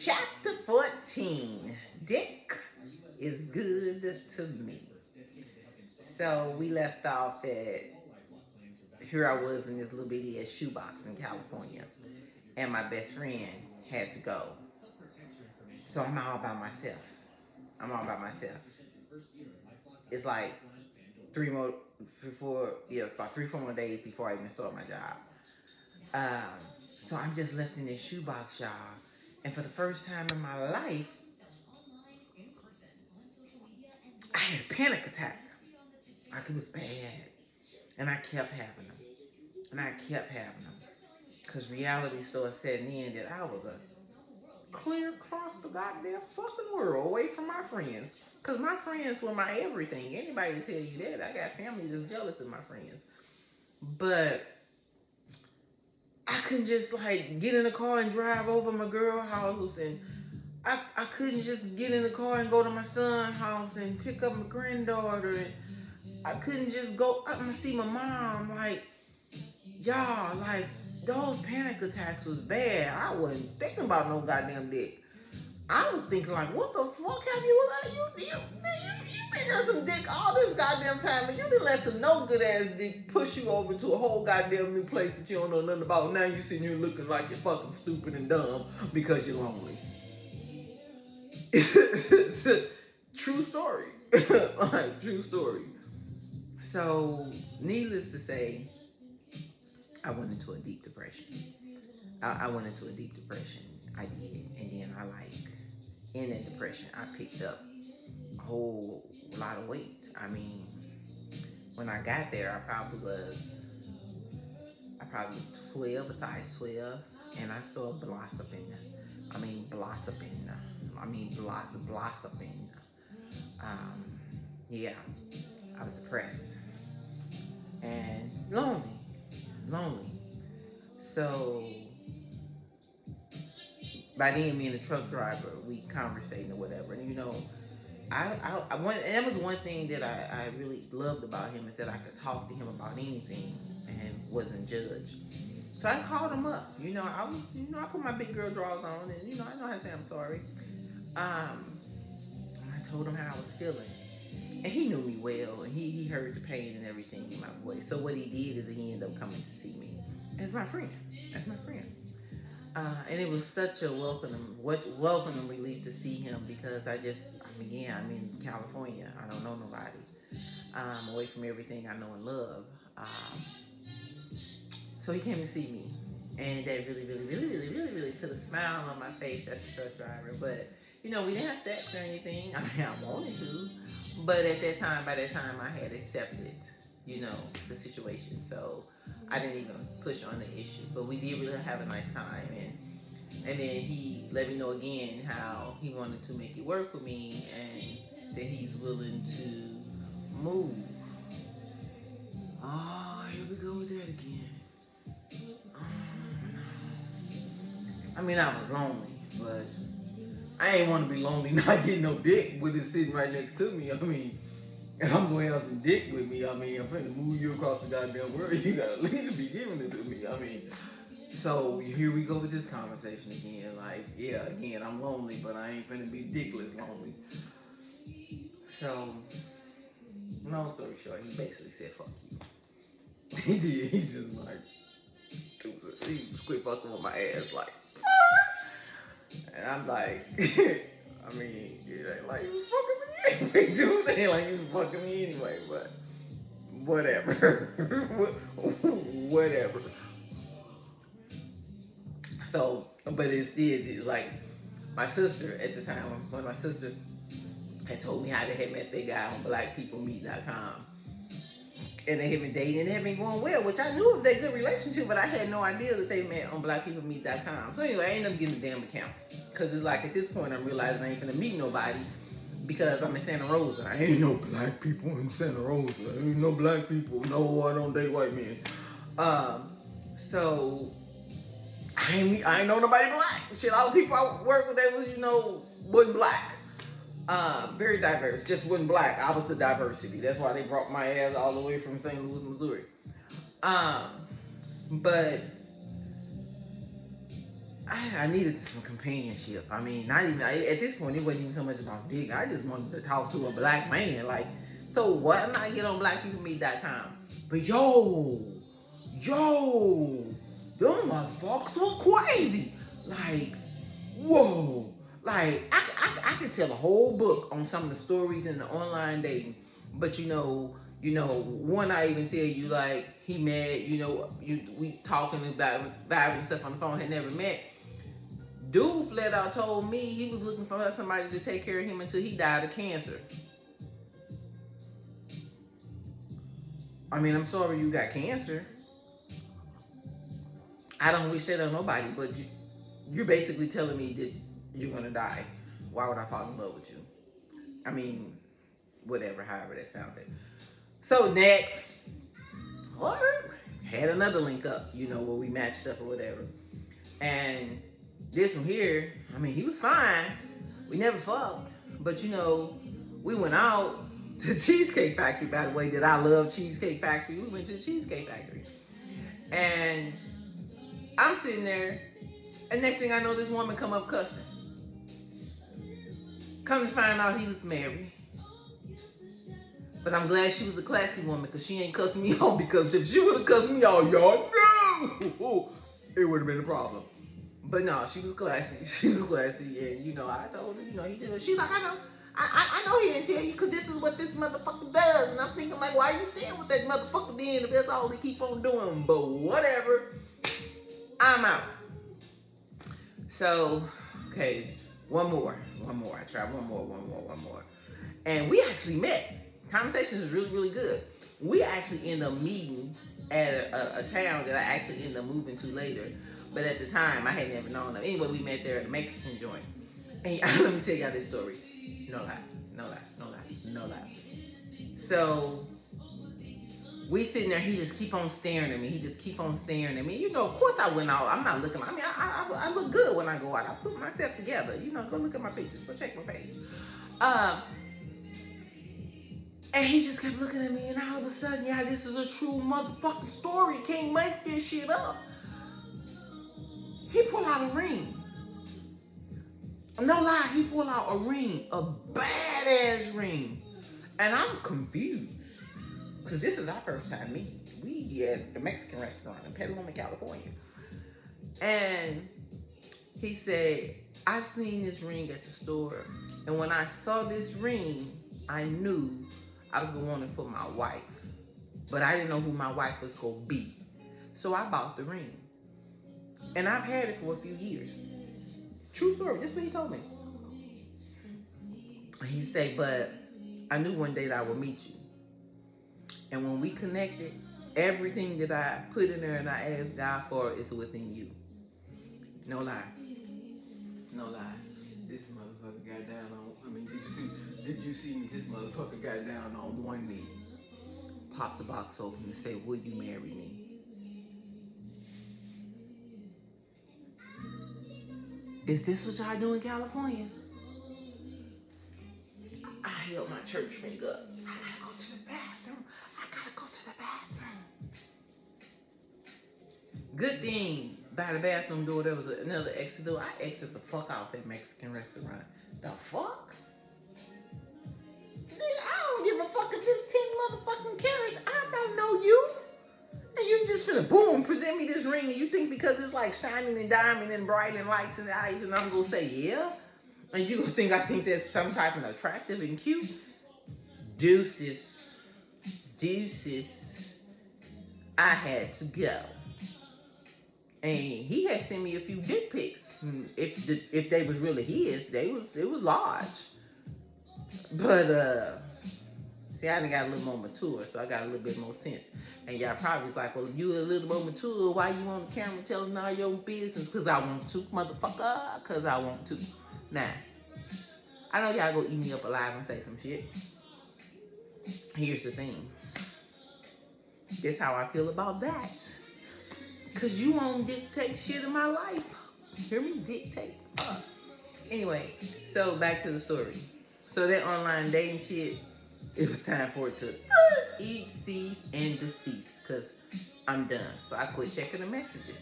Chapter 14. Dick is good to me. So we left off at, here I was in this little bitty ass shoebox in California, and my best friend had to go. So I'm all by myself. It's like about 3, 4 more days before I even start my job. So I'm just left in this shoebox, y'all. And for the first time in my life, I had a panic attack. Like, it was bad. And I kept having them. Because reality started setting in that I was a clear across the goddamn fucking world away from my friends. Because my friends were my everything. Anybody tell you that? I got family that's jealous of my friends. But I couldn't just like get in the car and drive over my girl house, and I couldn't just get in the car and go to my son's house and pick up my granddaughter, and I couldn't just go up and see my mom. Like, y'all, like, those panic attacks was bad. I wasn't thinking about no goddamn dick. I was thinking like, what the fuck have you been on some dick all this goddamn time, and you done let some no good ass dick push you over to a whole goddamn new place that you don't know nothing about. Now you sitting here looking like you're fucking stupid and dumb because you're lonely. True story. Like, true story. So, needless to say, I went into a deep depression. I went into a deep depression. I did. And then in that depression, I picked up a whole lot of weight. I mean, when I got there, I probably was 12, a size 12, and I started blossoming. Yeah, I was depressed and lonely. So by then, me and the truck driver, we conversating or whatever, and that was one thing that I really loved about him, is that I could talk to him about anything and wasn't judged. So I called him up. I put my big girl drawers on, and I know how to say I'm sorry. I told him how I was feeling, and he knew me well, and he heard the pain and everything in my voice. So what he did is he ended up coming to see me as my friend. And it was such a welcome relief to see him, because I'm in California. I don't know nobody. Away from everything I know and love. So he came to see me, and that really put a smile on my face. That's the truck driver. But we didn't have sex or anything. I mean, I wanted to, but by that time, I had accepted, the situation. So I didn't even push on the issue. But we did really have a nice time, and then he let me know again how he wanted to make it work with me, and that he's willing to move. Oh, here we go with that again. I mean, I was lonely, but I ain't want to be lonely not getting no dick with it sitting right next to me. I mean, if I'm going to have some dick with me, I'm finna move you across the goddamn world. You gotta at least be giving it to me. So here we go with this conversation again. Like, yeah, again, I'm lonely, but I ain't finna be dickless lonely. So, long story short, he basically said, fuck you. He did. He just he just quit fucking with my ass, like, and I'm like, I mean, it ain't like he was fucking me anyway, dude. It ain't like he was fucking me anyway, but whatever. Whatever. So, but it's like, my sister at the time, one of my sisters had told me how they had met that guy on blackpeoplemeet.com. And they had been dating, and they had been going well, which I knew of their good relationship, but I had no idea that they met on blackpeoplemeet.com. So anyway, I ended up getting a damn account. Because it's like, at this point, I'm realizing I ain't finna meet nobody, because I'm in Santa Rosa. I ain't no black people in Santa Rosa. Ain't no black people. No, I don't date white men. So I ain't know nobody black. Shit, all the people I work with, they was, wasn't black. Very diverse, just wasn't black. I was the diversity. That's why they brought my ass all the way from St. Louis, Missouri. But I needed some companionship. I mean, not even at this point. It wasn't even so much about dick. I just wanted to talk to a black man. Like, so what? I'm not get on blackpeoplemeet.com. But yo, them motherfuckers was crazy. Like, whoa. Like, I could tell a whole book on some of the stories in the online dating. But you know, one I even tell you, like, he met, we talking about vibing stuff on the phone, had never met. Dude flat out told me he was looking for somebody to take care of him until he died of cancer. I mean, I'm sorry you got cancer. I don't wish that on nobody, but you're basically telling me that you're gonna die. Why would I fall in love with you? I mean, whatever, however that sounded. So next, had another link up, where we matched up or whatever. And this one here, I mean, he was fine. We never fucked. But we went out to Cheesecake Factory, by the way, that I love Cheesecake Factory. We went to the Cheesecake Factory. And I'm sitting there, and next thing I know, this woman come up cussing. Come to find out he was married. But I'm glad she was a classy woman, because she ain't cussing me out, because if she would have cussed me out, y'all, no! It would have been a problem. But no, she was classy. She was classy, and I told her, he did it. She's like, I know. I know he didn't tell you, because this is what this motherfucker does. And I'm thinking, like, why are you staying with that motherfucker then if that's all they keep on doing? But whatever. I'm out. So, okay, one more. I tried one more. And we actually met. Conversation is really, really good. We actually end up meeting at a town that I actually ended up moving to later. But at the time, I had never known them. Anyway, we met there at a Mexican joint. And let me tell y'all this story. No lie. So, we sitting there, he just keep on staring at me. Of course I went out. I'm not looking. I mean, I look good when I go out. I put myself together. Go look at my pictures. Go check my page. And he just kept looking at me, and all of a sudden, this is a true motherfucking story. Can't make this shit up. He pulled out a ring. No lie, he pulled out a ring, a badass ring. And I'm confused, because this is our first time meeting. We at the Mexican restaurant in Petaluma, California. And he said, I've seen this ring at the store, and when I saw this ring, I knew I was going to want it for my wife. But I didn't know who my wife was going to be. So I bought the ring. And I've had it for a few years. True story. This is what he told me. He said, but I knew one day that I would meet you. And when we connected, everything that I put in there and I asked God for is within you. No lie. This motherfucker got down on, did you see me? This motherfucker got down on one knee, popped the box open and said, will you marry me? Is this what y'all do in California? I held my church ring up. I gotta go to the bathroom. Good thing by the bathroom door there was another exit door. I exited the fuck out that Mexican restaurant. The fuck? Nigga, I don't give a fuck if it's 10 motherfucking carats. I don't know you. And you just finna boom, present me this ring, and you think because it's like shining and diamond and bright and lights in the eyes, and I'm gonna say yeah? And you gonna think I think that's some type of attractive and cute? Deuces. I had to go. And he had sent me a few dick pics. If they was really his, it was large. But see, I done got a little more mature, so I got a little bit more sense. And y'all probably was like, well, if you a little more mature, why you on the camera telling all your business? Because I want to, motherfucker. Because I want to. Now, I know y'all gonna eat me up alive and say some shit. Here's the thing. This how I feel about that. Because you won't dictate shit in my life. Hear me? Dictate. Anyway, so back to the story. So that online dating shit, it was time for it to eat, cease, and decease. Because I'm done. So I quit checking the messages.